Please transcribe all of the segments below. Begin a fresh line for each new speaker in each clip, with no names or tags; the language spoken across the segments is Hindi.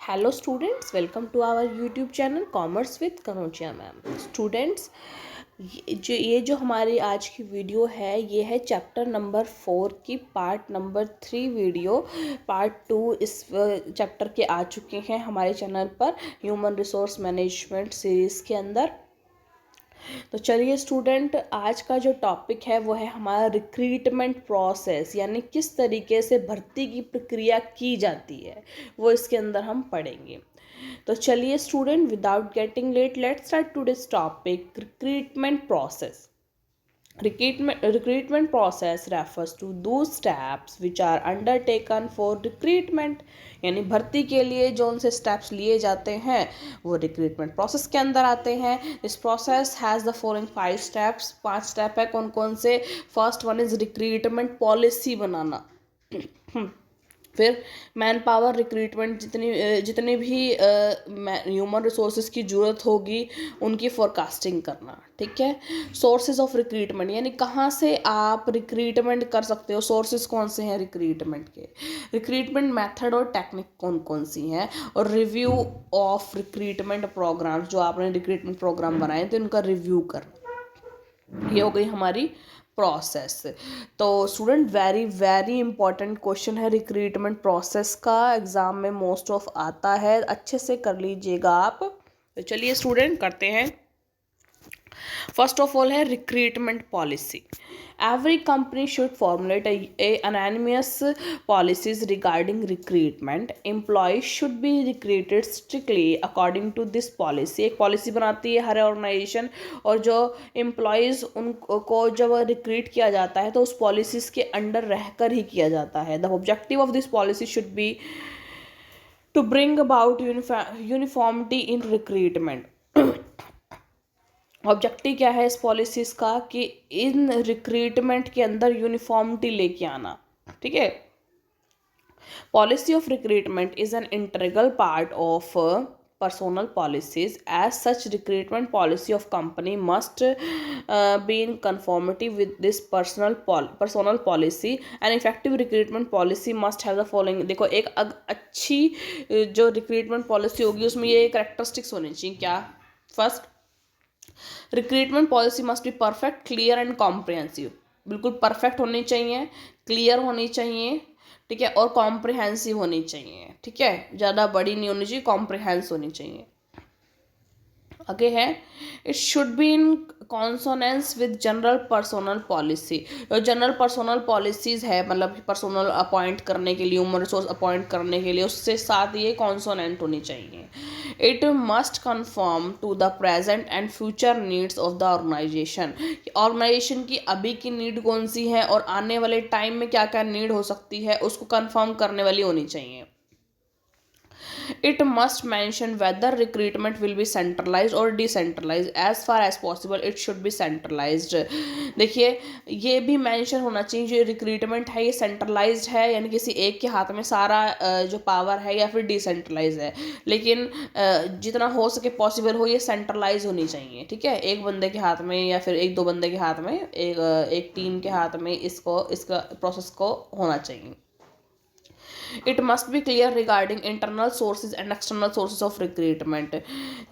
Hello students, welcome to our YouTube channel commerce with Kanaujia ma'am. Students, ये जो हमारी आज की वीडियो है, ये है चैप्टर नंबर 4 की पार्ट नंबर 3 वीडियो। पार्ट 2 इस चैप्टर के आ चुके हैं हमारे चैनल पर ह्यूमन रिसोर्स मैनेजमेंट सीरीज़ के अंदर। तो चलिए स्टूडेंट, आज का जो टॉपिक है वो है हमारा रिक्रूटमेंट प्रोसेस, यानी किस तरीके से भर्ती की प्रक्रिया की जाती है वो इसके अंदर हम पढ़ेंगे। तो चलिए student, without getting late, let's start today's topic recruitment process. Recruitment process refers to those steps which are undertaken for recruitment, यानी भर्ती के लिए जो उनसे स्टेप्स लिए जाते हैं वो रिक्रूटमेंट प्रोसेस के अंदर आते हैं। This process has the following 5 steps. 5 step है, कौन कौन से? First one is recruitment policy बनाना। फिर मैन पावर रिक्रूटमेंट, जितनी भी ह्यूमन रिसोर्सेज की ज़रूरत होगी उनकी फोरकास्टिंग करना। ठीक है। सोर्सेज ऑफ रिक्रूटमेंट, यानी कहाँ से आप रिक्रूटमेंट कर सकते हो, सोर्सेज कौन से हैं रिक्रूटमेंट के। रिक्रूटमेंट मेथड और टेक्निक कौन कौन सी हैं, और रिव्यू ऑफ रिक्रूटमेंट प्रोग्राम, जो आपने रिक्रूटमेंट प्रोग्राम बनाए थे उनका रिव्यू करना। ये हो गई हमारी प्रोसेस। तो student, very very important question है रिक्रूटमेंट प्रोसेस का, एग्जाम में मोस्ट ऑफ आता है, अच्छे से कर लीजिएगा आप। तो चलिए स्टूडेंट, करते हैं। फर्स्ट ऑफ ऑल है recruitment policy. Every company should formulate a unanimous policies regarding recruitment. Employees should be recruited strictly according to this policy. एक पॉलिसी बनाती है हर ऑर्गेनाइजेशन, और जो एम्प्लॉयज़ उनको जब रिक्रूट किया जाता है तो उस पॉलिसीज़ के अंडर रहकर ही किया जाता है। The objective of this policy should be to bring about uniformity in recruitment. Objective क्या है इस पॉलिसीज़ का कि इन रिक्रूटमेंट के अंदर यूनिफॉर्मिटी लेके आना। ठीक है। Policy of recruitment is an integral part of personal policies. As such, recruitment policy of company must be in conformity with this personal policy. An effective recruitment policy must have the following. देखो, एक अच्छी जो रिक्रूटमेंट पॉलिसी होगी उसमें ये कैरेक्टरिस्टिक्स होनी चाहिए। क्या? First, recruitment policy must be perfect, clear and comprehensive. बिल्कुल परफेक्ट होनी चाहिए, क्लियर होनी चाहिए, ठीक है, और कॉम्प्रिहेंसिव होनी चाहिए। ठीक है, ज़्यादा बड़ी नहीं होनी चाहिए, कॉम्प्रिहेंस होनी चाहिए। आगे है, it should be in consonance with general personnel policy. जो जनरल पर्सोनल पॉलिसीज़ है, मतलब पर्सोनल अपॉइंट करने के लिए, ह्यूमन रिसोर्स अपॉइंट करने के लिए, उससे साथ ये कॉन्सोनेंट होनी चाहिए। It must confirm to the present and future needs of the organisation. Organisation की अभी की नीड कौन सी है और आने वाले टाइम में क्या क्या नीड हो सकती है उसको कन्फर्म करने वाली होनी चाहिए। It must mention whether recruitment will be centralized or decentralized. As far as possible, it should be centralized. देखिए, ये भी मेंशन होना चाहिए जो रिक्रूटमेंट है ये सेंट्रलाइज्ड है, यानी किसी एक के हाथ में सारा जो पावर है, या फिर डिसेंट्रलाइज है। लेकिन जितना हो सके पॉसिबल हो ये सेंट्रलाइज होनी चाहिए। ठीक है, एक बंदे के हाथ में या फिर एक दो बंदे के हाथ में, एक टीम के हाथ में इसका प्रोसेस को होना चाहिए। It must be clear regarding internal sources and external sources of recruitment.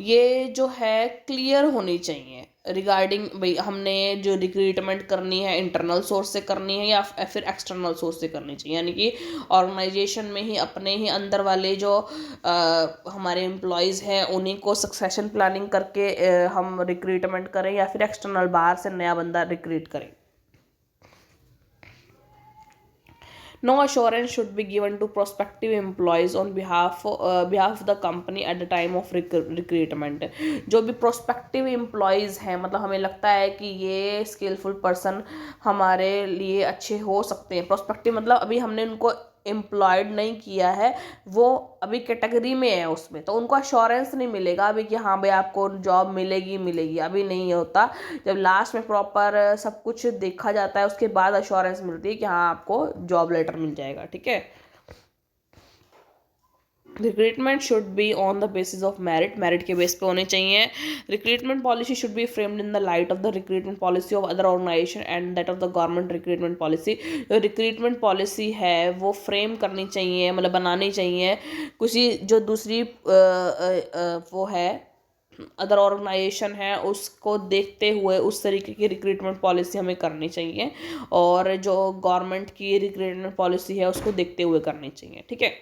ये जो है क्लियर होनी चाहिए रिगार्डिंग, भाई हमने जो रिक्रूटमेंट करनी है इंटरनल सोर्स से करनी है या फिर एक्सटर्नल सोर्स से करनी चाहिए, यानी कि ऑर्गेनाइजेशन में ही अपने ही अंदर वाले जो हमारे एम्प्लॉयज़ हैं उन्हीं को सक्सेशन प्लानिंग करके हम रिक्रूटमेंट करें, या फिर एक्सटर्नल बाहर से नया बंदा रिक्रूट करें। No assurance should be given to prospective employees on behalf of the company at the time of recruitment. जो भी prospective employees हैं, मतलब हमें लगता है कि ये skillful person हमारे लिए अच्छे हो सकते हैं। prospective मतलब अभी हमने उनको एम्प्लॉयड नहीं किया है, वो अभी कैटेगरी में है उसमें, तो उनको अश्योरेंस नहीं मिलेगा अभी कि हाँ भाई आपको जॉब मिलेगी, अभी नहीं होता। जब लास्ट में प्रॉपर सब कुछ देखा जाता है उसके बाद अश्योरेंस मिलती है कि हाँ आपको जॉब लेटर मिल जाएगा। ठीक है। Recruitment should be on the basis of merit, merit के बेस पे होने चाहिए. Recruitment policy should be framed in the light of the recruitment policy of other organisation and that of the government recruitment policy. जो रिक्रूटमेंट पॉलिसी है वो फ्रेम करनी चाहिए, मतलब बनानी चाहिए किसी जो दूसरी वो है अदर ऑर्गेनाइजेशन है उसको देखते हुए उस तरीके की रिक्रूटमेंट पॉलिसी हमें करनी चाहिए, और जो गवर्नमेंट की रिक्रूटमेंट पॉलिसी है उसको देखते हुए करनी चाहिए. ठीक है.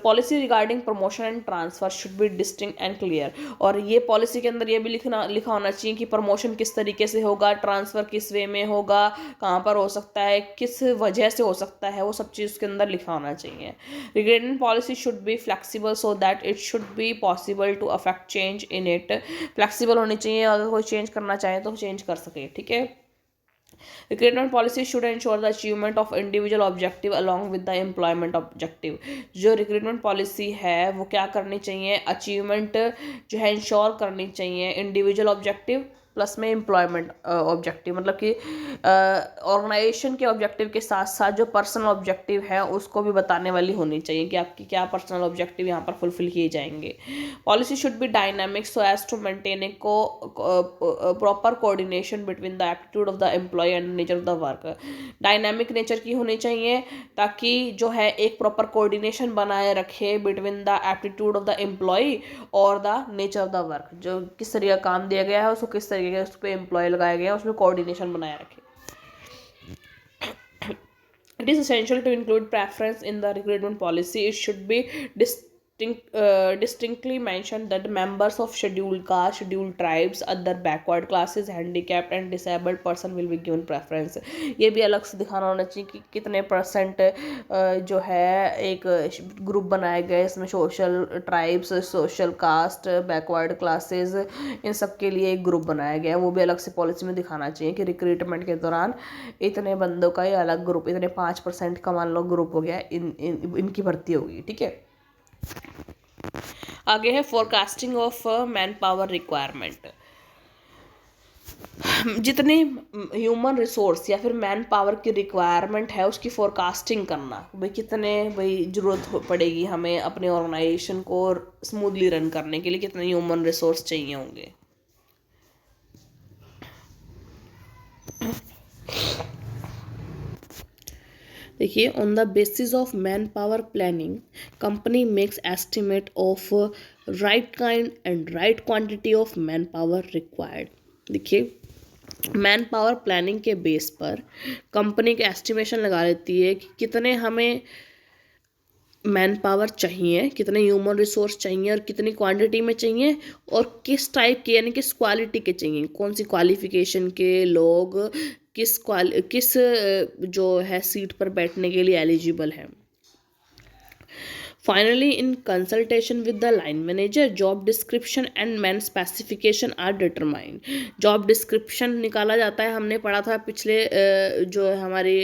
Policy regarding promotion and transfer should be distinct and clear. और ये पॉलिसी के अंदर ये भी लिखा होना चाहिए कि प्रमोशन किस तरीके से होगा, ट्रांसफ़र किस वे में होगा, कहाँ पर हो सकता है, किस वजह से हो सकता है, वो सब चीज़ उसके अंदर लिखा होना चाहिए. Recruitment policy should be flexible so that it should be possible to affect change in it. Flexible होनी चाहिए, अगर कोई चेंज करना चाहे तो चेंज कर सके. ठीक है. Recruitment policy should ensure the achievement of individual objective along with the employment objective. जो रिक्रूटमेंट पॉलिसी है वो क्या करनी चाहिए, अचीवमेंट जो है इंश्योर करनी चाहिए इंडिविजुअल ऑब्जेक्टिव प्लस में एम्प्लॉयमेंट ऑब्जेक्टिव, मतलब कि ऑर्गेनाइजेशन के ऑब्जेक्टिव के साथ साथ जो पर्सनल ऑब्जेक्टिव है उसको भी बताने वाली होनी चाहिए कि आपकी क्या पर्सनल ऑब्जेक्टिव यहाँ पर फुलफिल किए जाएंगे. Policy should be dynamic so as to maintain a proper coordination between the aptitude of the employ and nature of the work. Dynamic nature की होनी चाहिए ताकि जो है एक प्रॉपर कोऑर्डिनेशन बनाए रखे between the aptitude of the employ और the nature of the work. जो किस तरह का काम दिया गया है उसको किस तरीके के उस पर एम्प्लॉय लगाया गया है उसमें कोऑर्डिनेशन बनाए रखे. It is essential to include preference in the recruitment policy. It should be distinctly mentioned that members of scheduled caste, scheduled tribes, other backward classes, handicapped and disabled person will be given preference. ये भी अलग से दिखाना होना चाहिए कि कितने परसेंट जो है एक ग्रुप बनाए गए इसमें social tribes, social caste, backward classes, इन सब के लिए एक ग्रुप बनाया गया है. वो भी अलग से पॉलिसी में दिखाना चाहिए कि रिक्रूटमेंट के दौरान इतने बंदों का ये अलग ग्रुप, इतने 5% का मान लो ग्रुप हो गया, इनकी भर्ती होगी. ठीक है. आगे है forecasting of man power requirement. जितनी ह्यूमन रिसोर्स या फिर मैन पावर की रिक्वायरमेंट है उसकी फोरकास्टिंग करना, भाई कितने ज़रूरत पड़ेगी हमें अपने ऑर्गेनाइजेशन को स्मूथली रन करने के लिए, कितने ह्यूमन रिसोर्स चाहिए होंगे. देखिए, on the basis of man power planning company makes estimate of right kind and right quantity of man power required. देखिए, मैन पावर प्लानिंग के बेस पर कंपनी का एस्टिमेशन लगा लेती है कि कितने हमें मैन पावर चाहिए, कितने ह्यूमन रिसोर्स चाहिए और कितनी क्वांटिटी में चाहिए और किस टाइप के यानी किस क्वालिटी के चाहिए, कौन सी क्वालिफिकेशन के लोग किस जो है सीट पर बैठने के लिए एलिजिबल है. Finally, in consultation with the line manager, job description and man specification are determined. job description निकाला जाता है, हमने पढ़ा था पिछले जो हमारी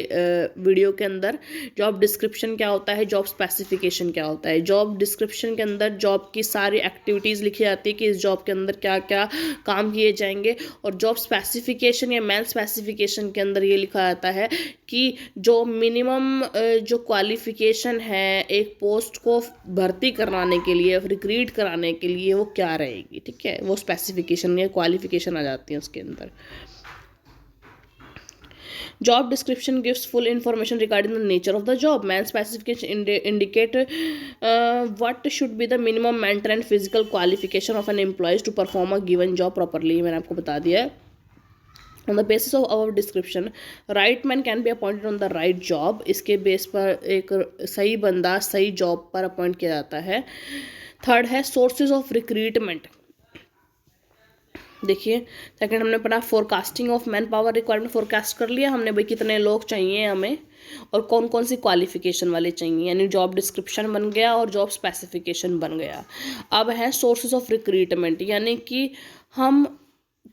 वीडियो के अंदर. job description क्या होता है, job specification क्या होता है. job description के अंदर जॉब की सारी एक्टिविटीज़ लिखी जाती है कि इस जॉब के अंदर क्या क्या काम किए जाएंगे, और job specification या man specification के अंदर ये लिखा जाता है कि जो मिनिमम जो क्वालिफिकेशन है एक पोस्ट को भर्ती कराने के लिए, रिक्रूट कराने के लिए वो क्या रहेगी. ठीक है, वो स्पेसिफिकेशन या क्वालिफिकेशन आ जाती है उसके अंदर. Job description gives full information regarding the nature of the job. Man specification indicate what should be the minimum mental and physical qualification of an employee to perform a given job properly. मैंने आपको बता दिया है. On the basis of our description, right man can be appointed on the right job. इसके बेस पर एक सही बंदा सही जॉब पर अपॉइंट किया जाता है. थर्ड है सोर्सेज ऑफ रिक्रूटमेंट. देखिए, सेकंड हमने पढ़ा forecasting of man power requirement. Forecast कर लिया हमने भाई कितने लोग चाहिए हमें और कौन कौन सी क्वालिफिकेशन वाले चाहिए, यानी जॉब डिस्क्रिप्शन बन गया और जॉब स्पेसिफिकेशन बन गया. अब है सोर्सेज ऑफ रिक्रूटमेंट, यानी कि हम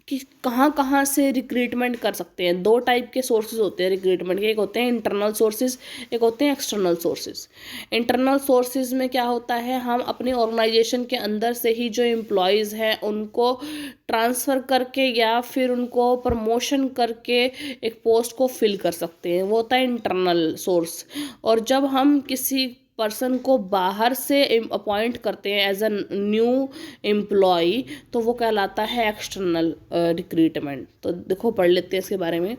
कि कहाँ से रिक्रूटमेंट कर सकते हैं. दो टाइप के सोर्सेज होते हैं रिक्रूटमेंट के, एक होते हैं इंटरनल सोर्सेज, एक होते हैं एक्सटर्नल सोर्सेज. इंटरनल सोर्सेज में क्या होता है, हम अपने ऑर्गेनाइजेशन के अंदर से ही जो एम्प्लॉयज़ हैं उनको ट्रांसफ़र करके या फिर उनको प्रमोशन करके एक पोस्ट को फिल कर सकते हैं, वो होता है इंटरनल सोर्स. और जब हम किसी पर्सन को बाहर से अपॉइंट करते हैं एज अ न्यू एम्प्लॉय, तो वो कहलाता है एक्सटर्नल रिक्रूटमेंट। तो देखो पढ़ लेते हैं इसके बारे में।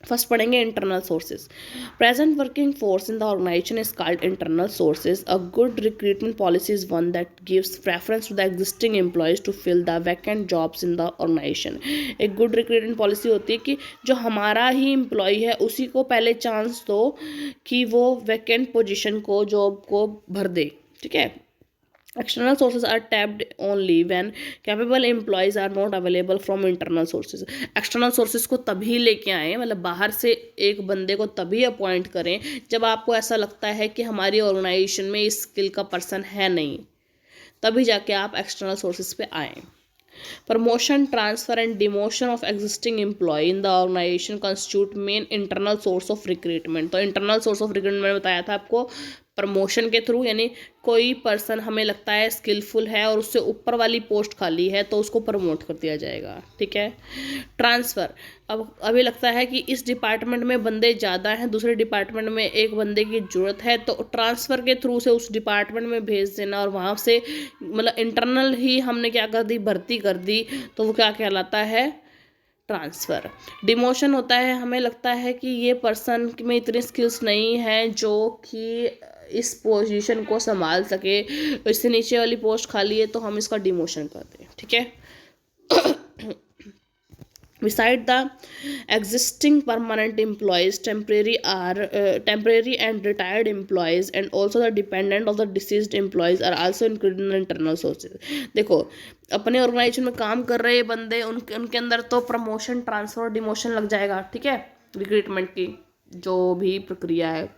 फर्स्ट पढ़ेंगे internal sources. Present working force in the organisation is called internal sources. A good recruitment policy is one that gives preference to the existing employees to fill the vacant jobs in the organisation. एक गुड रिक्रूटमेंट पॉलिसी होती है कि जो हमारा ही एम्प्लॉय है उसी को पहले चांस दो कि वो वैकेंट पोजिशन को, जॉब को भर दे। ठीक है। External sources are tapped only when capable employees are not available from internal sources. External sources को तभी लेके आए, मतलब बाहर से एक बंदे को तभी अपॉइंट करें जब आपको ऐसा लगता है कि हमारी ऑर्गेनाइजेशन में इस स्किल का पर्सन है नहीं, तभी जाके आप एक्सटर्नल सोर्सेज पे आएँ। Promotion, transfer and demotion of existing employee in the organization constitute main internal source of recruitment। तो internal source of recruitment मैंने बताया था आपको, प्रमोशन के थ्रू, यानी कोई पर्सन हमें लगता है स्किलफुल है और उससे ऊपर वाली पोस्ट खाली है तो उसको प्रमोट कर दिया जाएगा। ठीक है। ट्रांसफ़र, अब अभी लगता है कि इस डिपार्टमेंट में बंदे ज़्यादा हैं, दूसरे डिपार्टमेंट में एक बंदे की ज़रूरत है, तो ट्रांसफ़र के थ्रू से उस डिपार्टमेंट में भेज देना और वहाँ से मतलब इंटरनल ही हमने क्या कर दी, भर्ती कर दी, तो वो क्या कहलाता है, ट्रांसफ़र। डिमोशन होता है, हमें लगता है कि ये पर्सन में इतनी स्किल्स नहीं है जो कि इस पोजीशन को संभाल सके, इससे नीचे वाली पोस्ट खाली है तो हम इसका डिमोशन करते हैं। ठीक है। Beside the existing permanent employees, temporary and retired employees and also the dependent of the deceased employees are also included in the internal sources। देखो अपने ऑर्गेनाइजेशन में काम कर रहे बंदे, उनके अंदर तो प्रमोशन, ट्रांसफर, डिमोशन लग जाएगा। ठीक है। रिक्रूटमेंट की जो भी प्रक्रिया है,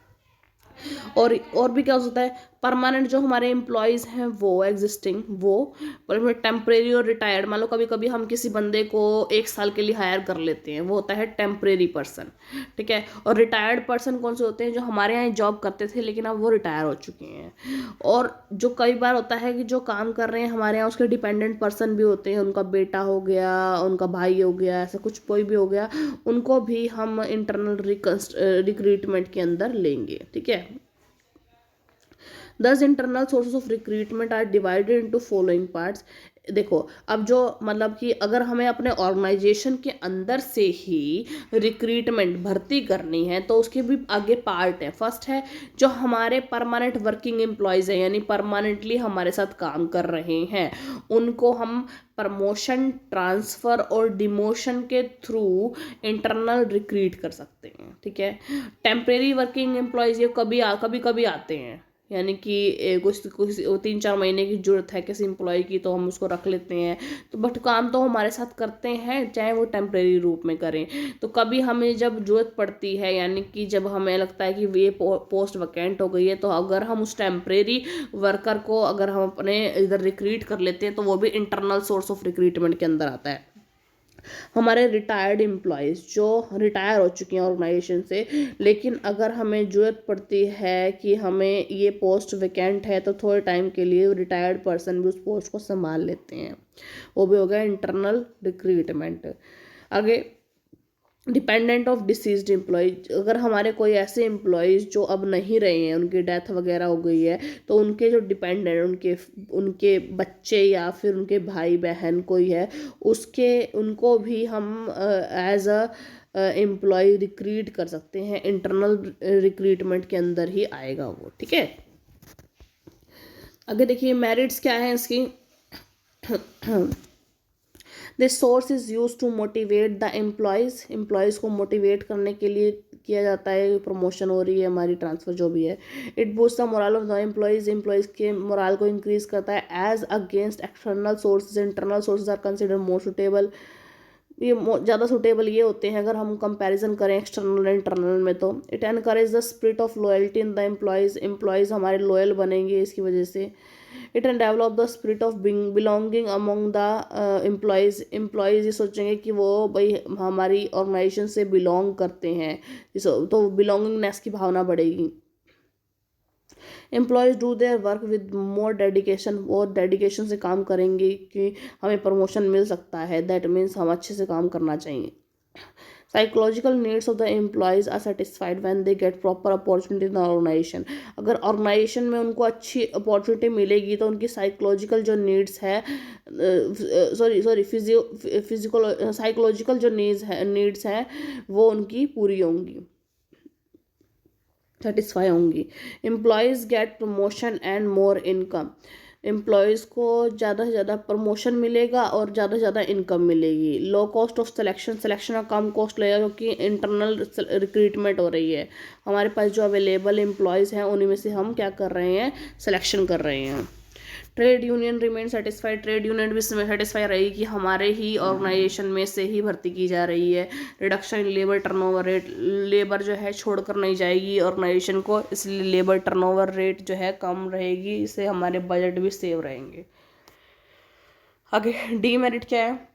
और भी क्या होता है, परमानेंट जो हमारे एम्प्लॉयज़ हैं वो एग्जिस्टिंग, वो पर टेम्परेरी और रिटायर्ड। मान लो कभी कभी हम किसी बंदे को 1 साल के लिए हायर कर लेते हैं, वो होता है टेम्परेरी पर्सन। ठीक है। और रिटायर्ड पर्सन कौन से होते हैं, जो हमारे यहाँ जॉब करते थे लेकिन अब वो रिटायर हो चुके हैं। और जो कई बार होता है कि जो काम कर रहे हैं हमारे यहाँ उसके डिपेंडेंट पर्सन भी होते हैं, उनका बेटा हो गया, उनका भाई हो गया, ऐसा कुछ कोई भी हो गया, उनको भी हम इंटरनल रिक्रूटमेंट के अंदर लेंगे। ठीक है। Thus internal sources of recruitment are divided into following parts। देखो अब जो मतलब कि अगर हमें अपने ऑर्गेनाइजेशन के अंदर से ही रिक्रूटमेंट भर्ती करनी है तो उसके भी आगे पार्ट है। फर्स्ट है जो हमारे परमानेंट वर्किंग एम्प्लॉयज़ हैं, यानी परमानेंटली हमारे साथ काम कर रहे हैं, उनको हम प्रमोशन, ट्रांसफ़र और डिमोशन के थ्रू इंटरनल रिक्रूट कर सकते हैं। ठीक है। टेम्परेरी वर्किंग एम्प्लॉयज़ ये कभी कभी आते हैं, यानी कि कुछ 3-4 महीने की ज़रूरत है किसी एम्प्लॉय की तो हम उसको रख लेते हैं, तो बट काम तो हमारे साथ करते हैं चाहे वो टेम्परेरी रूप में करें। तो कभी हमें जब ज़रूरत पड़ती है, यानी कि जब हमें लगता है कि ये पोस्ट वैकेंट हो गई है, तो अगर हम उस टेम्परेरी वर्कर को अगर हम अपने इधर रिक्रूट कर लेते हैं तो वो भी इंटरनल सोर्स ऑफ रिक्रूटमेंट के अंदर आता है। हमारे रिटायर्ड एम्प्लॉयज़ जो रिटायर हो चुके हैं ऑर्गेनाइजेशन से, लेकिन अगर हमें ज़रूरत पड़ती है कि हमें ये पोस्ट वैकेंट है तो थोड़े टाइम के लिए रिटायर्ड पर्सन भी उस पोस्ट को संभाल लेते हैं, वो भी हो गया इंटरनल रिक्रूटमेंट। आगे डिपेंडेंट ऑफ डिसीज्ड एम्प्लॉय, अगर हमारे कोई ऐसे एम्प्लॉयज़ जो अब नहीं रहे हैं, उनकी डेथ वगैरह हो गई है, तो उनके जो डिपेंडेंट, उनके बच्चे या फिर उनके भाई बहन कोई है, उनको भी हम एज अ एम्प्लॉय रिक्रूट कर सकते हैं, इंटरनल रिक्रूटमेंट के अंदर ही आएगा वो। ठीक है। आगे देखिए मेरिट्स क्या है इसकी। This source is use to motivate the employees को मोटिवेट करने के लिए किया जाता है। प्रमोशन हो रही है हमारी, ट्रांसफ़र जो भी है। It boost the morale of the employees के मोरल को इंक्रीज करता है। As against external sources, internal sources are consider more suitable. ये ज़्यादा सुटेबल ये होते हैं अगर हम कंपैरिजन करें एक्सटर्नल इंटरनल में। तो it encourage the spirit of loyalty in the employees हमारे लॉयल बनेंगे इसकी वजह से। It and develop the spirit of belonging among the employees ये सोचेंगे कि वो भाई हमारी ऑर्गेनाइजेशन से बिलोंग करते हैं, तो बिलोंगिंगनेस की भावना बढ़ेगी। Employees do their work with more dedication, और डेडिकेशन से काम करेंगे कि हमें प्रमोशन मिल सकता है, दैट मीन्स हम अच्छे से काम करना चाहिए। Psychological needs of the employees are satisfied when they get proper opportunity in the organisation. अगर ऑर्गेनाइजेशन में उनको अच्छी अपॉर्चुनिटी मिलेगी तो उनकी साइकोलॉजिकल जो नीड्स है, फिजिकल साइकोलॉजिकल जो नीड्स हैं वो उनकी पूरी होंगी, सेटिस्फाई होंगी। Employees get promotion and more income. Employees को ज़्यादा से ज़्यादा प्रमोशन मिलेगा और ज़्यादा से ज़्यादा इनकम मिलेगी। लो कॉस्ट ऑफ सिलेक्शन का कम कॉस्ट लगेगा क्योंकि इंटरनल रिक्रूटमेंट हो रही है। हमारे पास जो अवेलेबल एम्प्लॉयज़ हैं उन्हीं में से हम क्या कर रहे हैं, सिलेक्शन कर रहे हैं। Trade union remain satisfied. Trade union भी सेटिस्फाई रहेगी कि हमारे ही ऑर्गेनाइजेशन में से ही भर्ती की जा रही है। Reduction in labour turnover rate, labour जो है छोड़कर नहीं जाएगी ऑर्गेनाइजेशन को, इसलिए लेबर टर्नओवर रेट जो है कम रहेगी, इससे हमारे बजट भी सेव रहेंगे। आगे डीमेरिट क्या है?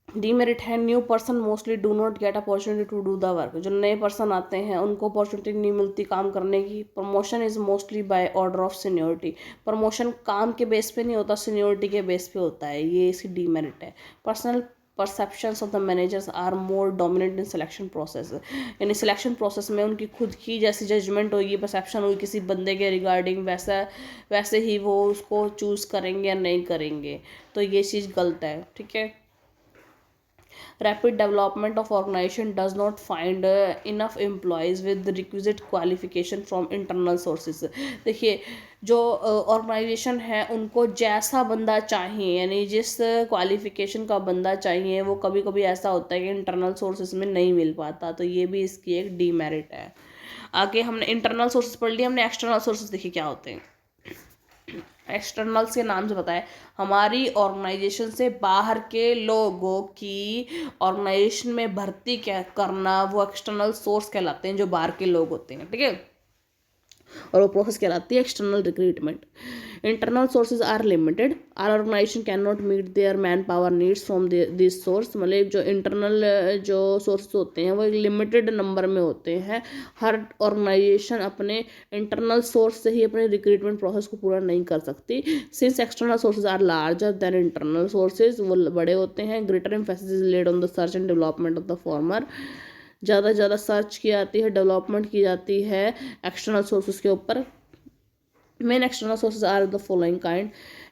डीमेरिट है new person mostly do not get opportunity to do the work. जो नए पर्सन आते हैं उनको अपॉर्चुनिटी नहीं मिलती काम करने की। Promotion is mostly by order of seniority. Promotion काम के बेस पे नहीं होता, सीनियोरिटी के बेस पे होता है, ये इसकी डीमेरिट है। Personal perceptions of the managers are more dominant in selection process. यानी सिलेक्शन प्रोसेस में उनकी खुद की जैसी जजमेंट होगी, परसेप्शन होगी किसी बंदे के रिगार्डिंग, वैसे ही वो उसको चूज़ करेंगे या नहीं करेंगे, तो ये चीज़ गलत है। ठीक है। Rapid development of organization does not find enough employees with the requisite qualification from internal sources। देखिए जो ऑर्गेनाइजेशन है उनको जैसा बंदा चाहिए, यानी जिस क्वालिफिकेशन का बंदा चाहिए, वो कभी कभी ऐसा होता है कि इंटरनल सोर्सेज में नहीं मिल पाता, तो ये भी इसकी एक डीमेरिट है। आगे हमने इंटरनल सोर्सेज पढ़ लिया, हमने एक्सटर्नल सोर्सेज देखिए क्या होते हैं। एक्सटर्नल्स के नाम से बताएं, हमारी ऑर्गेनाइजेशन से बाहर के लोगों की ऑर्गेनाइजेशन में भर्ती क्या करना, वो एक्सटर्नल सोर्स कहलाते हैं, जो बाहर के लोग होते हैं। ठीक है, और वो प्रोसेस कहलाती है external recruitment. Internal sources are limited. Our organisation can not meet their manpower needs from this source. मतलब जो इंटरनल जो सोर्स होते हैं वो एक लिमिटेड नंबर में होते हैं। हर ऑर्गेनाइजेशन अपने इंटरनल सोर्स से ही अपने रिक्रूटमेंट प्रोसेस को पूरा नहीं कर सकती। Since external sources are larger than internal sources, वो बड़े होते हैं। Greater emphasis is laid on the search and development of the former. ज़्यादा से ज़्यादा सर्च की जाती है, डेवलपमेंट की जाती है एक्सटर्नल सोर्सेज के ऊपर। Main external sources are the following kind.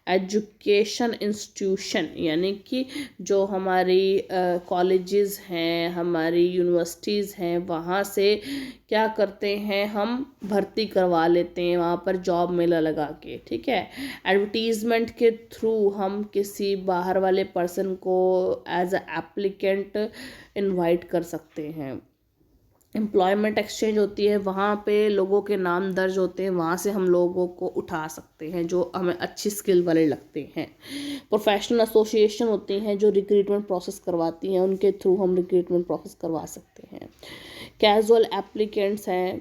Education institution, यानी कि जो हमारी कॉलेजेस हैं, हमारी यूनिवर्सिटीज़ हैं, वहाँ से क्या करते हैं, हम भर्ती करवा लेते हैं वहाँ पर जॉब मेला लगा के। ठीक है। एडवर्टीज़मेंट के थ्रू हम किसी बाहर वाले पर्सन को एज अ एप्लीकेंट इनवाइट कर सकते हैं। एम्प्लॉयमेंट एक्सचेंज होती है, वहाँ पे लोगों के नाम दर्ज होते हैं, वहाँ से हम लोगों को उठा सकते हैं जो हमें अच्छी स्किल वाले लगते हैं। प्रोफेशनल एसोसिएशन होती हैं जो रिक्रूटमेंट प्रोसेस करवाती हैं, उनके थ्रू हम रिक्रूटमेंट प्रोसेस करवा सकते हैं। कैजुअल एप्लीकेंट्स हैं।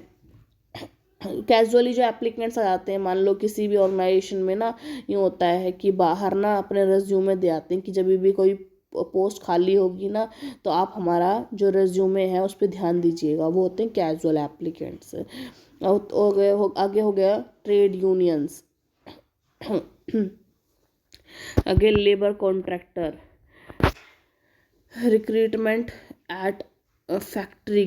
कैजुअली जो एप्लीकेंट्स आ जाते हैं, मान लो किसी भी ऑर्गेनाइजेशन में ना ये होता है कि बाहर ना अपने रेज्यूमे दे आते हैं कि जब भी कोई पोस्ट खाली होगी ना तो आप हमारा जो रेज्यूमे है उस पर ध्यान दीजिएगा, वो होते हैं कैजुअल एप्लीकेंट्स। आगे हो गया ट्रेड यूनियंस। आगे labour contractor. Recruitment at factory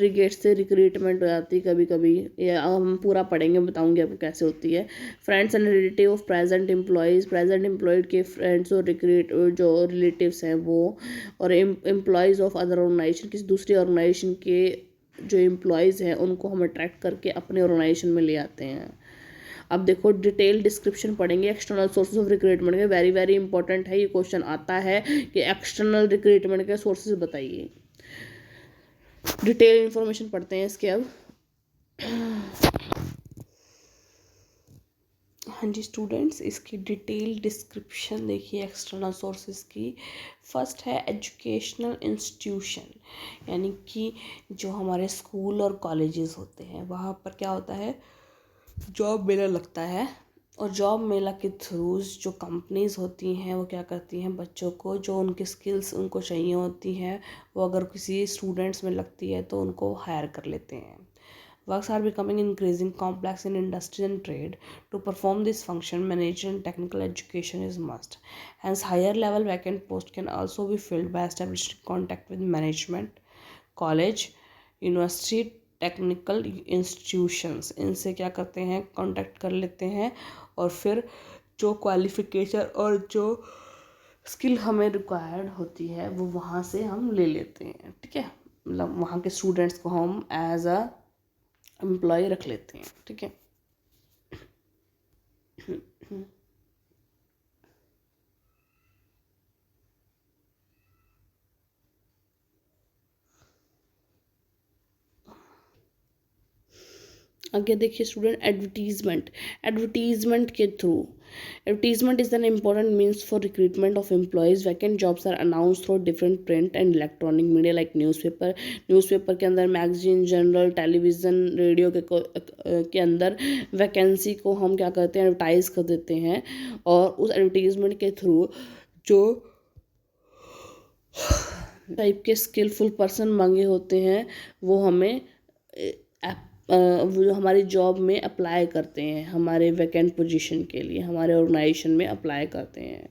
gate से रिक्रूटमेंट हो जाती है कभी कभी, या हम पूरा पढ़ेंगे, बताऊंगी आपको कैसे होती है। Friends and relative of present employees. Present employed के फ्रेंड्स और जो रिलेटिव्स हैं वो, और एम्प्लॉयज़ ऑफ अदर ऑर्गेनाइजेशन, किसी दूसरी ऑर्गेनाइजेशन के जो एम्प्लॉयज़ हैं उनको हम अट्रैक्ट करके अपने ऑर्गेनाइजेशन में ले आते हैं। अब देखो डिटेल डिस्क्रिप्शन पढ़ेंगे एक्सटर्नल सोर्सेज ऑफ रिक्रूटमेंट के। वेरी वेरी इंपॉर्टेंट है, ये क्वेश्चन आता है कि एक्सटर्नल रिक्रूटमेंट के सोर्सेज बताइए। डिटेल इंफॉर्मेशन पढ़ते हैं इसके अब। हाँ जी स्टूडेंट्स, इसकी डिटेल डिस्क्रिप्शन देखिए एक्सटर्नल सोर्सेज की। फर्स्ट है एजुकेशनल इंस्टीट्यूशन, यानी कि जो हमारे स्कूल और कॉलेजेस होते हैं वहाँ पर क्या होता है, जॉब मेला लगता है, और जॉब मेला के थ्रू जो कंपनीज होती हैं वो क्या करती हैं, बच्चों को जो उनकी स्किल्स उनको चाहिए होती हैं वो अगर किसी स्टूडेंट्स में लगती है तो उनको हायर कर लेते हैं। Works are becoming increasing complex in industry and trade. To perform this function manager and technical education is must. Hence higher level vacant post can also be filled by establishing contact with management college, university, technical institutions, इनसे क्या करते हैं, कांटेक्ट कर लेते हैं और फिर जो क्वालिफिकेशन और जो स्किल हमें रिक्वायर्ड होती है वो वहाँ से हम ले लेते हैं, ठीक है। मतलब वहाँ के स्टूडेंट्स को हम एज अ एम्प्लॉय रख लेते हैं, ठीक है। आगे देखिए स्टूडेंट, एडवर्टीजमेंट। एडवर्टीजमेंट के through, advertisement is an important means for recruitment of employees. Vacant jobs are announce through different print and electronic media like newspaper. Newspaper के अंदर, मैगजीन, जर्नल, टेलीविज़न, रेडियो के अंदर वैकेंसी को हम क्या करते हैं, एडवर्टाइज कर देते हैं। और उस एडवर्टीजमेंट के थ्रू जो टाइप के स्किलफुल पर्सन मांगे होते हैं वो हमें वो हमारी जॉब में अप्लाई करते हैं, हमारे वैकेंट पोजीशन के लिए हमारे ऑर्गेनाइजेशन में अप्लाई करते हैं।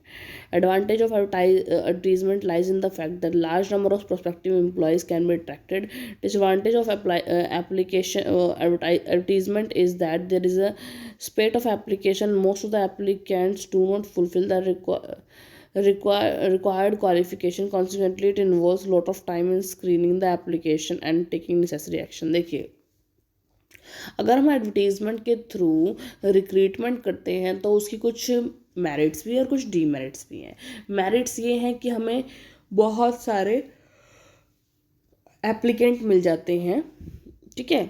Advantage of advertisement lies in the fact that large number of prospective employees can be attracted. Disadvantage of application advertisement is that there is a spate of application. Most of the applicants do not fulfill the required qualification. Consequently, it involves a lot of time in screening the application and taking necessary action. देखिए, अगर हम एडवर्टीजमेंट के थ्रू रिक्रूटमेंट करते हैं तो उसकी कुछ मेरिट्स भी और कुछ डीमेरिट्स भी हैं। मेरिट्स ये हैं कि हमें बहुत सारे एप्लीकेंट मिल जाते हैं, ठीक है।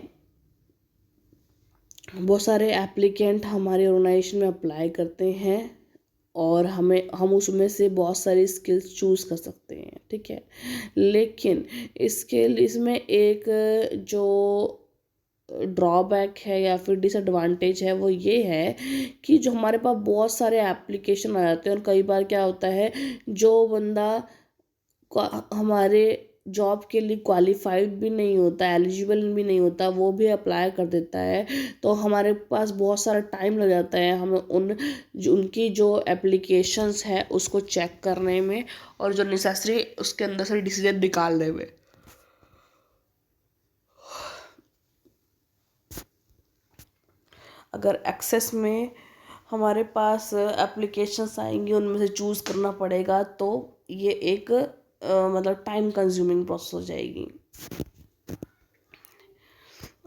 बहुत सारे एप्लीकेंट हमारे ऑर्गेनाइजेशन में अप्लाई करते हैं और हम उसमें से बहुत सारी स्किल्स चूज़ कर सकते हैं, ठीक है। लेकिन इसमें एक जो ड्रॉबैक है या फिर डिसएडवांटेज है वो ये है कि जो हमारे पास बहुत सारे एप्लीकेशन आ जाते हैं और कई बार क्या होता है, जो बंदा हमारे जॉब के लिए क्वालिफाइड भी नहीं होता, एलिजिबल भी नहीं होता, वो भी अप्लाई कर देता है। तो हमारे पास बहुत सारा टाइम लग जाता है हमें उनकी जो एप्लीकेशंस है उसको चेक करने में और जो नेसेसरी उसके अंदर से डिसीजन निकालने में। अगर एक्सेस में हमारे पास एप्लीकेशंस आएंगी, उनमें से चूज़ करना पड़ेगा, तो ये एक मतलब टाइम कंज्यूमिंग प्रोसेस हो जाएगी।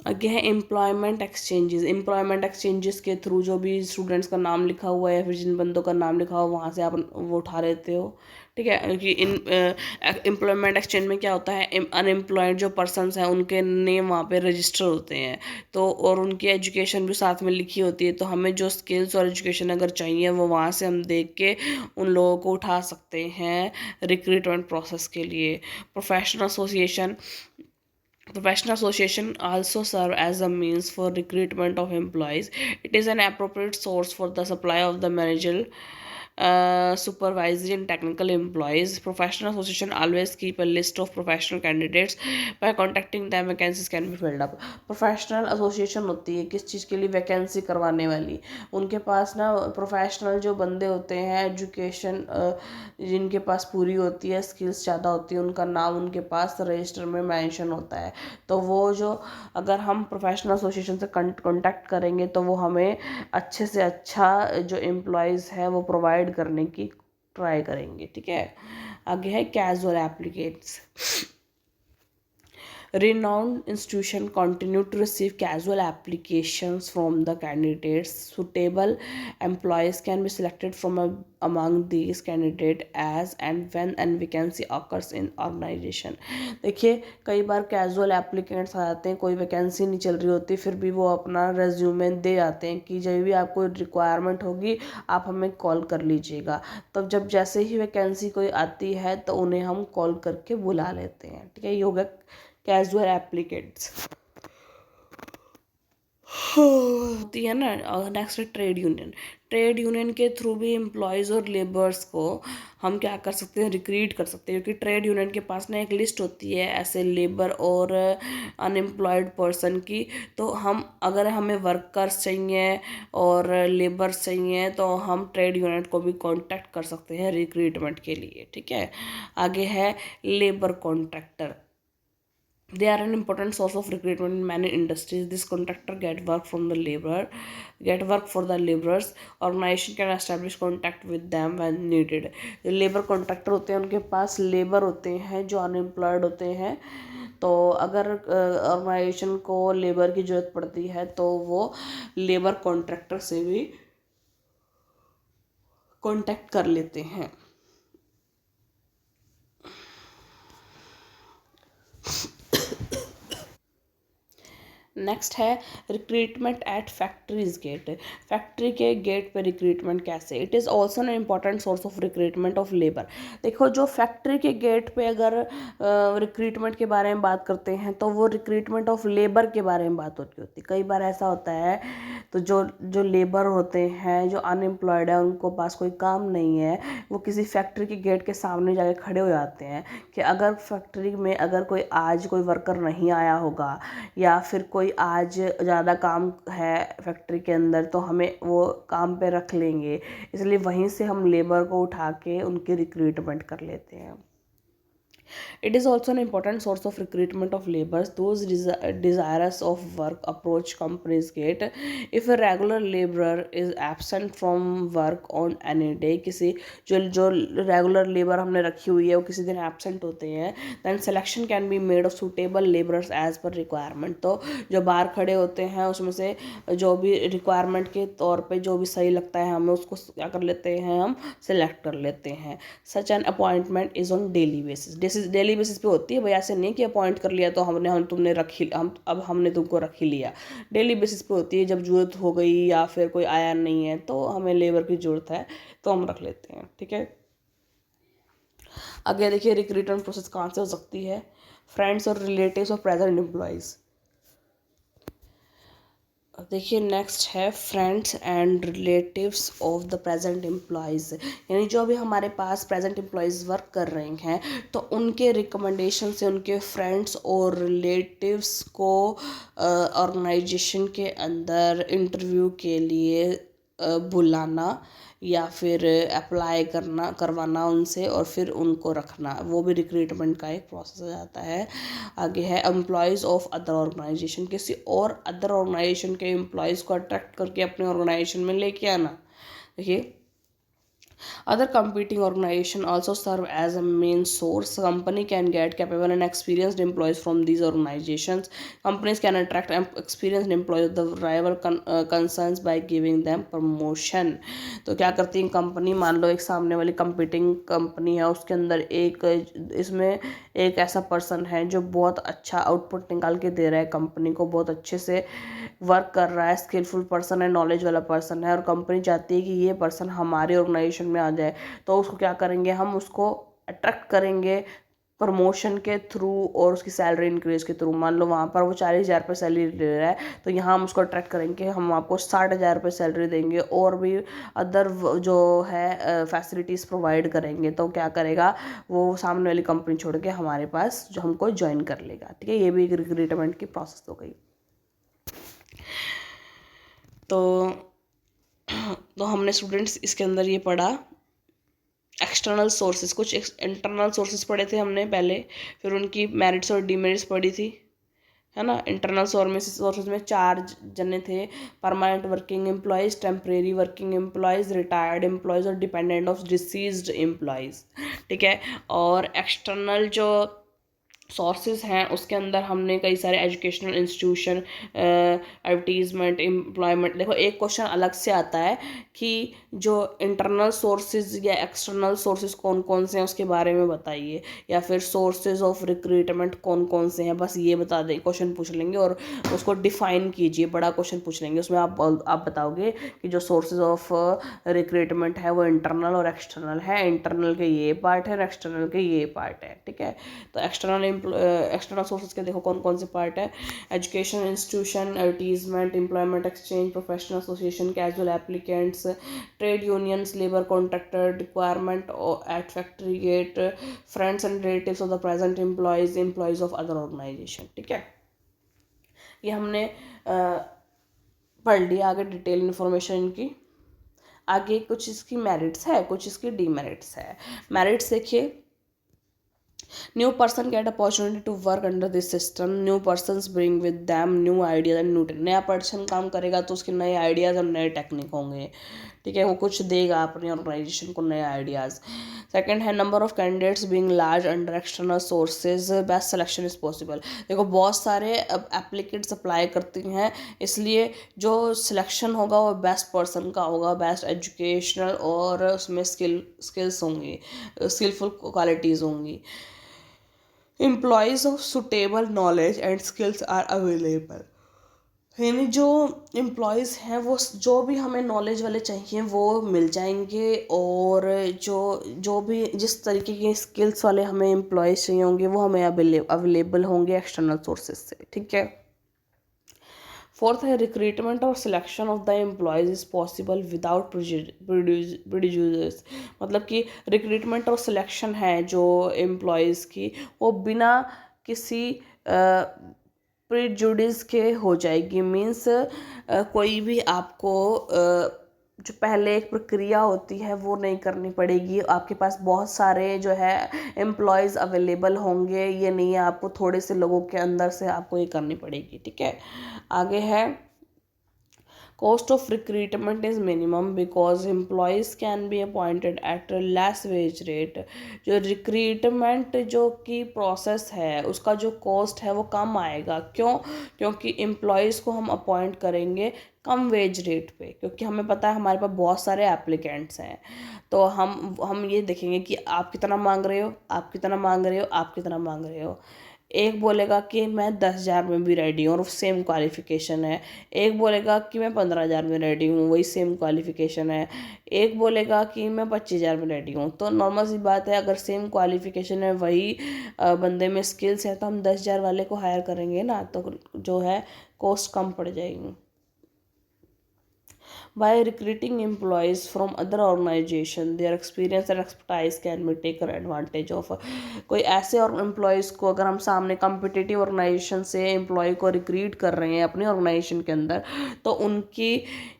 आगे है एम्प्लॉयमेंट एक्सचेंजेस। एम्प्लॉयमेंट एक्सचेंजेस के थ्रू जो भी स्टूडेंट्स का नाम लिखा हुआ है या फिर जिन बंदों का नाम लिखा हुआ है वहाँ से आप वो उठा लेते हो, ठीक है। कि इन एम्प्लॉयमेंट एक्सचेंज में क्या होता है, अनएम्प्लॉयड जो पर्सनस हैं उनके नेम वहाँ पे रजिस्टर होते हैं, तो और उनकी एजुकेशन भी साथ में लिखी होती है। तो हमें जो स्किल्स और एजुकेशन अगर चाहिए वो वहाँ से हम देख के उन लोगों को उठा सकते हैं रिक्रूटमेंट प्रोसेस के लिए। Professional association also serve as a means for recruitment of employees. It is an appropriate source for the supply of the managerial, supervisory and technical employees. Professional association always keep a list of professional candidates. By contacting them, vacancies can be filled up. Professional association होती है किस चीज़ के लिए, वैकेंसी करवाने वाली। उनके पास ना प्रोफेशनल जो बंदे होते हैं, एजुकेशन जिनके पास पूरी होती है, स्किल्स ज़्यादा होती है, उनका नाम उनके पास रजिस्टर में मेंशन होता है। तो वो जो अगर हम प्रोफेशनल एसोसिएशन से कांटेक्ट करेंगे तो वो हमें अच्छे से अच्छा जो एम्प्लॉयज़ है वो प्रोवाइड करने की ट्राई करेंगे, ठीक है। आगे है casual applicants. Renowned institutions continue to receive casual applications from the candidates. Suitable employees can be selected from among these candidates as and when an vacancy occurs in organization. देखिए, कई बार कैजुअल एप्लीकेंट्स आ जाते हैं, कोई वैकेंसी नहीं चल रही होती, फिर भी वो अपना रेज्यूमे दे जाते हैं कि जब भी आपको रिक्वायरमेंट होगी आप हमें कॉल कर लीजिएगा। तब जब जैसे ही वैकेंसी कोई आती है तो उन्हें हम कॉल करके बुला लेते हैं, ठीक है। ये हो गया कैजुअल एप्लीकेंट्स होती है ना। और नेक्स्ट है ट्रेड यूनियन। ट्रेड यूनियन के थ्रू भी एम्प्लॉयज़ और लेबर्स को हम क्या कर सकते हैं, रिक्रूट कर सकते हैं, क्योंकि ट्रेड यूनियन के पास ना एक लिस्ट होती है ऐसे लेबर और अनएम्प्लॉयड पर्सन की। तो हम अगर हमें वर्कर्स चाहिए और लेबर्स चाहिए तो हम ट्रेड यूनियन को भी कांटेक्ट कर सकते हैं रिक्रूटमेंट के लिए, ठीक है। आगे है labour contractor. They are an important source of recruitment in many industries. This contractor get work for the laborers. Organization can establish contact with them when needed. जो लेबर कॉन्ट्रैक्टर होते हैं उनके पास लेबर होते हैं जो अनएम्प्लॉयड होते हैं, तो अगर ऑर्गेनाइजेशन को लेबर की ज़रूरत पड़ती है तो वो लेबर कॉन्ट्रैक्टर से भी कांटेक्ट कर लेते हैं. नेक्स्ट है recruitment at factories gate. Factory के गेट पे रिक्रूटमेंट कैसे. It is also an important source of recruitment of labour. देखो जो फैक्ट्री के गेट पे अगर रिक्रूटमेंट के बारे में बात करते हैं तो वो रिक्रूटमेंट ऑफ लेबर के बारे में बात होती है. कई बार ऐसा होता है तो जो जो लेबर होते हैं जो अनएम्प्लॉयड है उनको पास कोई काम नहीं है, वो किसी फैक्ट्री के गेट के सामने जाके खड़े हो जाते हैं कि अगर फैक्ट्री में अगर कोई आज कोई वर्कर नहीं आया होगा या फिर कोई आज ज़्यादा काम है फैक्ट्री के अंदर तो हमें वो काम पे रख लेंगे, इसलिए वहीं से हम लेबर को उठा के उनकी रिक्रूटमेंट कर लेते हैं. It is also an important source of recruitment of laborers. Those desirous of work approach companies gate. If a regular laborer is absent from work on any day, किसी जो रेगुलर लेबर हमने रखी हुई है वो किसी दिन एबसेंट होते हैं, then selection can be made of suitable laborers as per requirement. तो जो बाहर खड़े होते हैं उसमें से जो भी रिक्वायरमेंट के तौर पे जो भी सही लगता है हमें उसको क्या कर लेते हैं, हम सेलेक्ट कर लेते हैं. Such an appointment is on daily basis. Daily basis पे होती है भाई, ऐसे नहीं कि अपॉइंट कर लिया तो हम तुमने रख ही हम अब हमने तुमको रख ही लिया. डेली बेसिस पे होती है, जब ज़रूरत हो गई या फिर कोई आया नहीं है तो हमें लेबर की ज़रूरत है तो हम रख लेते हैं. ठीक है. आगे देखिए रिक्रूटमेंट प्रोसेस कहाँ से हो सकती है. फ्रेंड्स और रिलेटिव्स ऑफ प्रेजेंट एम्प्लॉयज़. देखिए नेक्स्ट है friends and relatives of the present employees. यानी जो अभी हमारे पास प्रेजेंट एम्प्लॉयज़ वर्क कर रहे हैं तो उनके रिकमेंडेशन से उनके फ्रेंड्स और रिलेटिव्स को ऑर्गेनाइजेशन के अंदर इंटरव्यू के लिए बुलाना या फिर अप्लाई करवाना उनसे और फिर उनको रखना, वो भी रिक्रूटमेंट का एक प्रोसेस हो जाता है. आगे है एम्प्लॉयज़ ऑफ अदर ऑर्गेनाइजेशन. किसी और अदर ऑर्गेनाइजेशन के एम्प्लॉयज़ को अट्रैक्ट करके अपने ऑर्गेनाइजेशन में लेके आना. देखिए other competing organizations also serve as a main source. Company can get capable and experienced employees from these organizations. Companies can attract experienced employees of the rival concerns by giving them promotion. तो क्या करती है कंपनी, मान लो एक सामने वाली कंपीटिंग कंपनी है, उसके अंदर एक इसमें एक ऐसा पर्सन है जो बहुत अच्छा आउटपुट निकाल के दे रहा है कंपनी को, बहुत अच्छे से वर्क कर रहा है, स्किलफुल पर्सन है, नॉलेज वाला पर्सन है, और कंपनी चाहती है कि ये पर्सन हमारे ऑर्गेनाइजेशन में आ जाए. तो उसको क्या करेंगे, हम उसको अट्रैक्ट करेंगे प्रमोशन के थ्रू और उसकी सैलरी इंक्रीज के थ्रू. मान लो वहाँ पर वो 40,000 रुपये सैलरी ले रहा है तो यहाँ हम उसको अट्रैक्ट करेंगे, हम आपको 60,000 रुपये सैलरी देंगे और भी अदर जो है फैसिलिटीज़ प्रोवाइड करेंगे. तो क्या करेगा वो सामने वाली कंपनी छोड़ के हमारे पास जो हमको ज्वाइन कर लेगा. ठीक है, ये भी एक रिक्रूटमेंट की प्रोसेस हो गई. तो हमने स्टूडेंट्स इसके अंदर ये पढ़ा एक्सटर्नल सोर्सेज. कुछ इंटरनल सोर्सेज पढ़े थे हमने पहले, फिर उनकी मेरिट्स और डीमेरिट्स पढ़ी थी, है ना. इंटरनल सोर्सेज में 4 जने थे: permanent working employees, temporary working employees, retired employees और डिपेंडेंट ऑफ डिसीज्ड एम्प्लॉयज़. ठीक है. और एक्सटर्नल जो सोर्सेज हैं उसके अंदर हमने कई सारे एजुकेशनल इंस्टीट्यूशन, एडवर्टीजमेंट, एम्प्लॉयमेंट. देखो एक क्वेश्चन अलग से आता है कि जो इंटरनल सोर्सेज या एक्सटर्नल सोर्सेज कौन कौन से हैं उसके बारे में बताइए, या फिर सोर्सेज ऑफ रिक्रूटमेंट कौन कौन से हैं, बस ये बता दें. क्वेश्चन पूछ लेंगे और उसको डिफाइन कीजिए, बड़ा क्वेश्चन पूछ लेंगे. उसमें आप बताओगे कि जो सोर्सेज ऑफ रिक्रूटमेंट है वो इंटरनल और एक्सटर्नल है, इंटरनल के ये पार्ट है और एक्सटर्नल के ये पार्ट है. ठीक है. तो एक्सटर्नल सोर्सेज के देखो कौन कौन से पार्ट है: education institution, advertisement, employment exchange, professional association, casual applicants, trade unions, labour contractor, requirement at factory gate, friends and relatives of the present employees, employees of other organisation. ठीक है, ये हमने पढ़ लिया. आगे डिटेल इन्फॉर्मेशन की. आगे कुछ इसकी मेरिट्स है, कुछ इसकी डीमेरिट्स है. मेरिट्स देखिए, New person get opportunity to work under this system. New persons bring with them new ideas and new नया पर्सन काम करेगा तो उसके नए आइडियाज़ और नए टेक्निक होंगे, ठीक है, वो कुछ देगा अपनी ऑर्गेनाइजेशन को नए आइडियाज़. सेकंड है number of candidates being large under external sources best selection is possible. देखो बहुत सारे अब एप्लीकेट्स अप्लाई करती हैं, इसलिए जो सिलेक्शन होगा वो बेस्ट पर्सन का होगा, बेस्ट एजुकेशनल और उसमें स्किल्स होंगी, स्किलफुल क्वालिटीज़ होंगी. Employees of suitable knowledge and skills are available. यानी जो एम्प्लॉयज़ हैं वो जो भी हमें नॉलेज वाले चाहिए वो मिल जाएंगे, और जो जो भी जिस तरीके के स्किल्स वाले हमें एम्प्लॉयज़ चाहिए होंगे वो हमें अवेलेबल होंगे एक्सटर्नल सोर्सेज से, ठीक है. फोर्थ है रिक्रूटमेंट और selection of the employees is possible without producers. मतलब कि रिक्रूटमेंट और सिलेक्शन है जो एम्प्लॉयज़ की, वो बिना किसी प्रीजुडिस के हो जाएगी. मीन्स कोई भी आपको जो पहले एक प्रक्रिया होती है वो नहीं करनी पड़ेगी. आपके पास बहुत सारे जो है एम्प्लॉयज़ अवेलेबल होंगे, ये नहीं है आपको थोड़े से लोगों के अंदर से आपको ये करनी पड़ेगी, ठीक है. आगे है cost of recruitment is minimum because employees can be appointed at a less wage rate. जो रिक्रूटमेंट जो की प्रोसेस है उसका जो कॉस्ट है वो कम आएगा. क्यों? क्योंकि एम्प्लॉयज़ को हम अपॉइंट करेंगे कम वेज रेट पे, क्योंकि हमें पता है हमारे पास बहुत सारे एप्लीकेंट्स हैं. तो हम ये देखेंगे कि आप कितना मांग रहे हो, आप कितना मांग रहे हो, आप कितना मांग रहे हो. एक बोलेगा कि मैं 10,000 में भी रेडी हूँ और सेम क्वालिफ़िकेशन है. एक बोलेगा कि मैं 15,000 में रेडी हूँ, वही सेम क्वालिफ़िकेशन है. एक बोलेगा कि मैं 25,000 में रेडी हूँ. तो नॉर्मल सी बात है, अगर सेम क्वालिफ़िकेशन है, वही बंदे में स्किल्स है, तो हम 10,000 वाले को हायर करेंगे ना, तो जो है कॉस्ट कम पड़ जाएगी. By recruiting employees from other organization, their experience and expertise can be taken advantage of. कोई ऐसे और एम्प्लॉयज़ को अगर हम सामने कम्पिटिटिव ऑर्गेनाइजेशन से एम्प्लॉय को रिक्रूट कर रहे हैं अपनी ऑर्गेनाइजेशन के अंदर, तो उनकी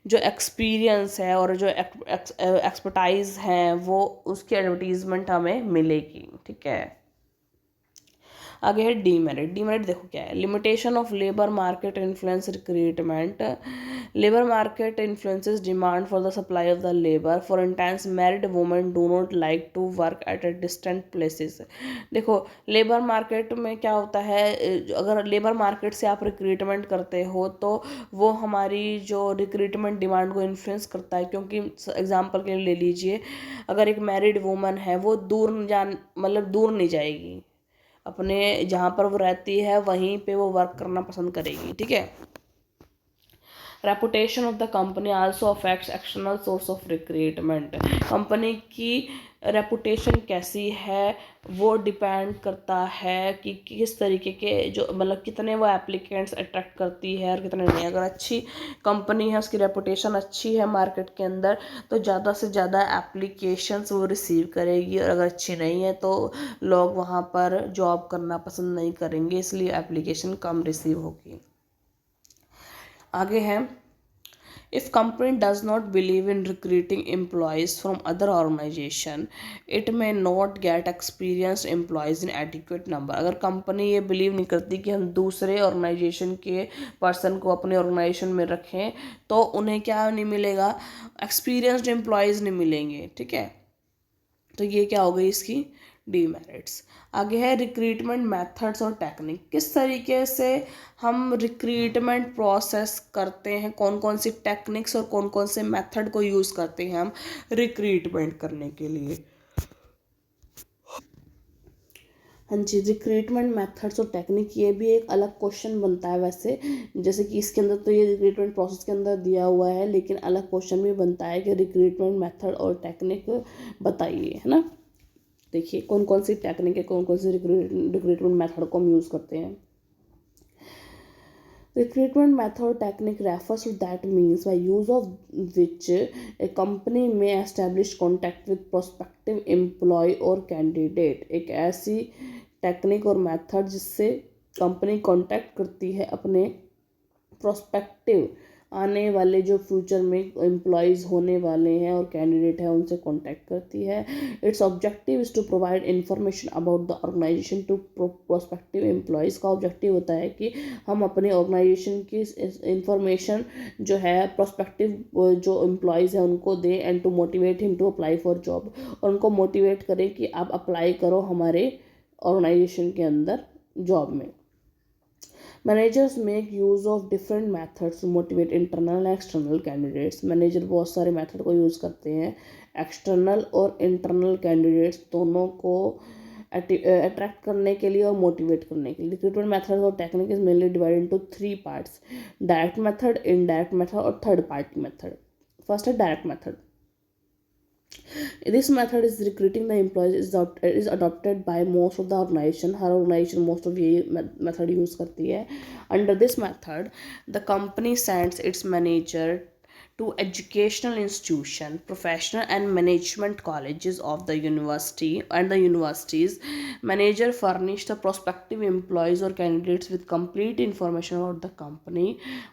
जो एक्सपीरियंस है और जो एक्सपर्टाइज है वो उसकी एडवर्टीजमेंट हमें मिलेगी, ठीक है. आगे है डीमेरिट. डीमेरिट देखो क्या है. Limitation of labour market influence recruitment. Labour market influences demand for the supply of the labour. For instance married women do not like to work at a distant places. देखो लेबर मार्केट में क्या होता है, अगर लेबर मार्केट से आप रिक्रूटमेंट करते हो तो वो हमारी जो रिक्रूटमेंट डिमांड को इन्फ्लुएंस करता है. क्योंकि एग्जांपल के लिए ले लीजिए, अगर एक मैरिड वुमन है वो दूर नहीं जाएगी, अपने जहाँ पर वो रहती है वहीं पे वो वर्क करना पसंद करेगी, ठीक है. Reputation of the company also affects external source of recruitment. Company की रेपुटेशन कैसी है वो डिपेंड करता है कि किस तरीके के जो कितने वो एप्लीकेंट्स अट्रैक्ट करती है और कितने नहीं. अगर अच्छी कंपनी है, उसकी रेपुटेशन अच्छी है मार्केट के अंदर, तो ज़्यादा से ज़्यादा एप्लीकेशंस वो रिसीव करेगी. और अगर अच्छी नहीं है तो लोग वहाँ पर जॉब करना पसंद नहीं करेंगे, इसलिए एप्लीकेशन कम रिसीव होगी. आगे है if company does not believe in recruiting employees from other organization, it may not get experienced employees in adequate number. अगर कंपनी ये बिलीव नहीं करती कि हम दूसरे ऑर्गेनाइजेशन के पर्सन को अपने ऑर्गेनाइजेशन में रखें, तो उन्हें क्या नहीं मिलेगा, एक्सपीरियंस्ड एम्प्लॉयज़ नहीं मिलेंगे, ठीक है. तो ये क्या हो गई इसकी डीमेरिट्स. आगे है रिक्रूटमेंट मेथड्स और टेक्निक. किस तरीके से हम रिक्रूटमेंट प्रोसेस करते हैं, कौन कौन सी टेक्निक्स और कौन कौन से मेथड को यूज़ करते हैं हम रिक्रूटमेंट करने के लिए. हाँ जी, रिक्रूटमेंट मेथड्स और टेक्निक ये भी एक अलग क्वेश्चन बनता है वैसे. जैसे कि इसके अंदर तो ये रिक्रूटमेंट प्रोसेस के अंदर दिया हुआ है, लेकिन अलग क्वेश्चन भी बनता है कि रिक्रूटमेंट मेथड और टेक्निक बताइए, है ना. देखिए कौन कौन सी टेक्निक है, कौन कौन सी रिक्रूटमेंट मेथड को हम यूज़ करते हैं. Recruitment method technique refers to that means by use of which a company may establish contact with prospective employee or candidate. एक ऐसी टेक्निक और मेथड जिससे कंपनी कांटेक्ट करती है अपने प्रोस्पेक्टिव आने वाले जो फ्यूचर में एम्प्लॉयज़ होने वाले हैं और कैंडिडेट हैं उनसे कांटेक्ट करती है। Its objective is to provide information about the organisation to prospective employees. का ऑब्जेक्टिव होता है कि हम अपने ऑर्गेनाइजेशन की इंफॉर्मेशन जो है प्रोस्पेक्टिव जो एम्प्लॉयज़ हैं उनको दें and to motivate him to apply for job, और उनको मोटिवेट करें कि आप अप्लाई करो हमारे ऑर्गेनाइजेशन के अंदर जॉब में। Managers make use of different methods to motivate internal and external candidates. Manager बहुत सारे मेथड को यूज़ करते हैं एक्सटर्नल और इंटरनल कैंडिडेट्स दोनों को अट्रैक्ट करने के लिए और मोटिवेट करने के लिए। रिक्रूटमेंट मेथड और technique is mainly divided into 3 parts: direct method, indirect method और थर्ड पार्टी मेथड। फर्स्ट है direct method. This method is recruiting the employees is adopted by most of the organization. Her organization most of ये method use करती है. Under this method, the company sends its manager to educational institution, professional and management colleges of the university and the universities. Manager furnish the prospective employees or candidates with complete information about the company.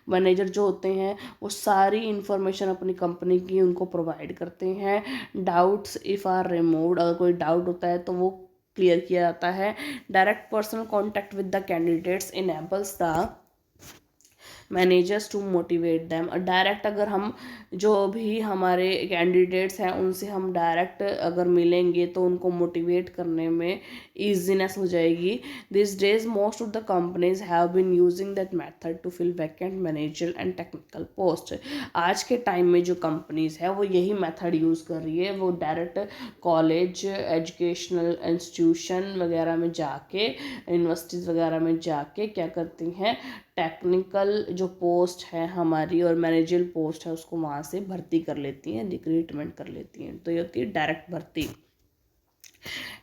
Manager जो होते हैं वो सारी इंफॉर्मेशन अपनी कंपनी की उनको प्रोवाइड करते हैं। डाउट्स इफ़ आर रिमूव्ड, अगर कोई डाउट होता है तो वो क्लियर किया जाता है। Direct personal contact with the candidates enables the managers to motivate them. Direct अगर हम जो भी हमारे कैंडिडेट्स हैं उनसे हम डायरेक्ट अगर मिलेंगे तो उनको मोटिवेट करने में ईजीनेस हो जाएगी। This days most of the companies have been using that method to fill vacant manager and technical post. आज के टाइम में जो कंपनीज है वो यही मेथड यूज़ कर रही है। वो डायरेक्ट कॉलेज, एजुकेशनल इंस्टीट्यूशन वगैरह में जाके, यूनिवर्सिटीज़ वगैरह में जाके क्या करती हैं, टेक्निकल जो पोस्ट है हमारी और मैनेजर पोस्ट है उसको वहाँ से भर्ती कर लेती हैं, रिक्रूटमेंट कर लेती हैं। तो ये होती है डायरेक्ट भर्ती।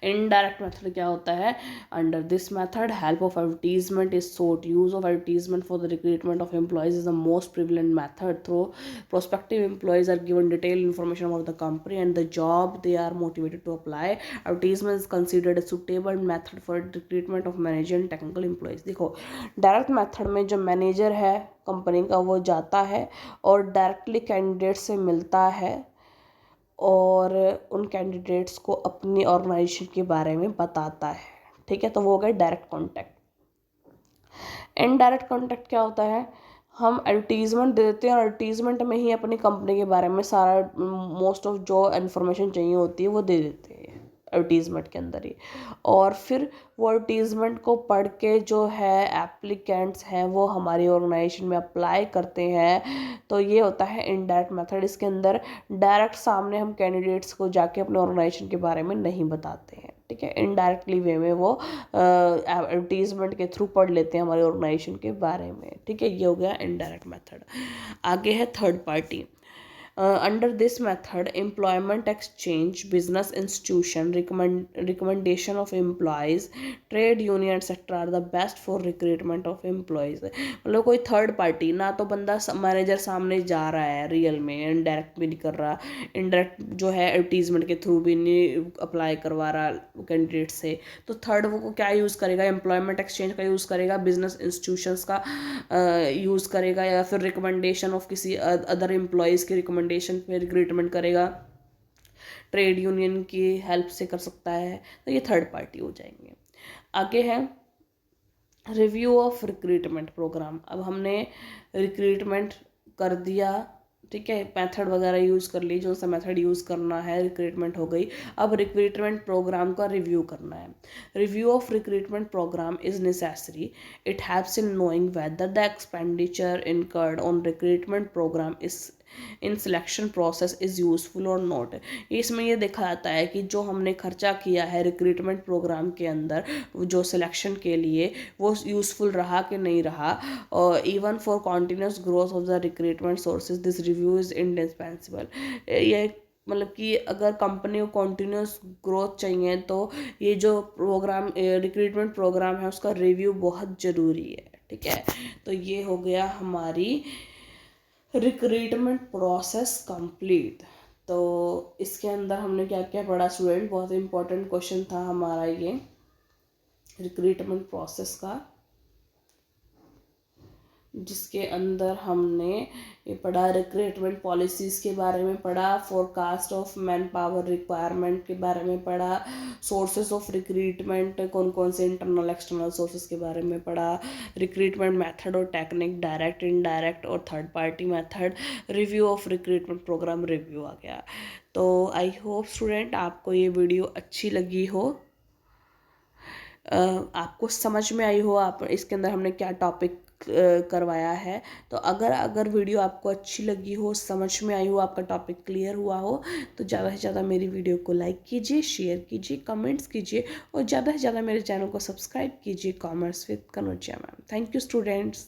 इनडायरेक्ट मेथड क्या होता है? Under this method help of advertisement is sought. Use of advertisement for the recruitment of employees is the most prevalent method. Through prospective employees are given detailed information about the company and the job they are motivated to apply. Advertisement is considered a suitable method for recruitment of manager and technical employees. देखो डायरेक्ट मेथड में जो मैनेजर है कंपनी का वो जाता है और डायरेक्टली कैंडिडेट से मिलता है और उन कैंडिडेट्स को अपनी ऑर्गेनाइजेशन के बारे में बताता है। ठीक है, तो वो हो गया डायरेक्ट कॉन्टैक्ट। इनडायरेक्ट कॉन्टैक्ट क्या होता है? हम एडवर्टीज़मेंट दे देते हैं और एडवर्टीज़मेंट में ही अपनी कंपनी के बारे में सारा मोस्ट ऑफ जो इन्फॉर्मेशन चाहिए होती है वो दे देते हैं एडवर्टीज़मेंट के अंदर ही। और फिर वो एडवर्टीज़मेंट को पढ़ के जो है एप्लीकेंट्स हैं वो हमारी ऑर्गेनाइजेशन में अप्लाई करते हैं। तो ये होता है इनडायरेक्ट मेथड। इसके अंदर डायरेक्ट सामने हम कैंडिडेट्स को जाके अपने ऑर्गेनाइजेशन के बारे में नहीं बताते हैं। ठीक है, इनडायरेक्टली वे में वो एडवर्टीज़मेंट के थ्रू पढ़ लेते हैं हमारे ऑर्गेनाइजेशन के बारे में। ठीक है, ये हो गया इनडायरेक्ट मेथड। आगे है third party. Under this method, employment exchange, business institution, recommendation of employees, trade union etc. are the best for recruitment of employees. मतलब कोई थर्ड पार्टी, ना तो बंदा मैनेजर सामने जा रहा है रियल में, इनडायरेक्ट भी नहीं कर रहा, इनडायरेक्ट जो है एडवर्टीजमेंट के थ्रू भी नहीं अप्लाई करवा रहा कैंडिडेट से, तो थर्ड वो क्या यूज़ करेगा? एम्प्लॉयमेंट एक्सचेंज का यूज़ करेगा, बिजनेस इंस्टीट्यूशंस का यूज़ करेगा, या फिर रिकमेंडेशन ऑफ किसी अदर एम्प्लॉयज़ की रिकमेंडेशन पे रिक्रूटमेंट करेगा, ट्रेड यूनियन की हेल्प से कर सकता है। तो ये थर्ड पार्टी हो जाएंगे। आगे है रिव्यू ऑफ रिक्रूटमेंट प्रोग्राम। अब हमने रिक्रूटमेंट कर दिया, ठीक है, मेथड वगैरह यूज़ कर ली, जो सा मेथड यूज़ करना है, रिक्रूटमेंट हो गई। अब रिक्रूटमेंट प्रोग्राम का रिव्यू करना है। Review of recruitment programme is necessary. It helps in knowing whether the expenditure incurred on recruitment programme is in selection process is useful और नॉट। इसमें ये देखा जाता है कि जो हमने खर्चा किया है रिक्रूटमेंट प्रोग्राम के अंदर जो सिलेक्शन के लिए, वो यूज़फुल रहा कि नहीं रहा। और even for continuous growth of the recruitment sources this review is indispensable. ये मतलब कि अगर कंपनी को कॉन्टीन्यूस ग्रोथ चाहिए तो ये जो प्रोग्राम रिक्रूटमेंट प्रोग्राम है उसका रिव्यू बहुत ज़रूरी है। ठीक है, तो ये हो गया हमारी रिक्रूटमेंट प्रोसेस कंप्लीट। तो इसके अंदर हमने क्या क्या पढ़ा स्टूडेंट? बहुत इंपॉर्टेंट क्वेश्चन था हमारा ये रिक्रूटमेंट प्रोसेस का। जिसके अंदर हमने ये पढ़ा रिक्रूटमेंट पॉलिसीज़ के बारे में पढ़ा, forecast of man power requirement के बारे में पढ़ा, सोर्सेज ऑफ रिक्रूटमेंट कौन कौन से इंटरनल एक्सटर्नल सोर्सेज के बारे में पढ़ा, रिक्रूटमेंट मेथड और टेक्निक, डायरेक्ट इनडायरेक्ट और third party method, review of recruitment programme review आ गया। तो आई होप स्टूडेंट आपको ये वीडियो अच्छी लगी हो, आपको समझ में आई हो आप इसके अंदर हमने क्या टॉपिक करवाया है। तो अगर वीडियो आपको अच्छी लगी हो, समझ में आई हो, आपका टॉपिक क्लियर हुआ हो, तो ज़्यादा से ज़्यादा मेरी वीडियो को लाइक कीजिए, शेयर कीजिए, कमेंट्स कीजिए और ज़्यादा से ज़्यादा मेरे चैनल को सब्सक्राइब कीजिए। Commerce with Kanuja ma'am. Thank you students.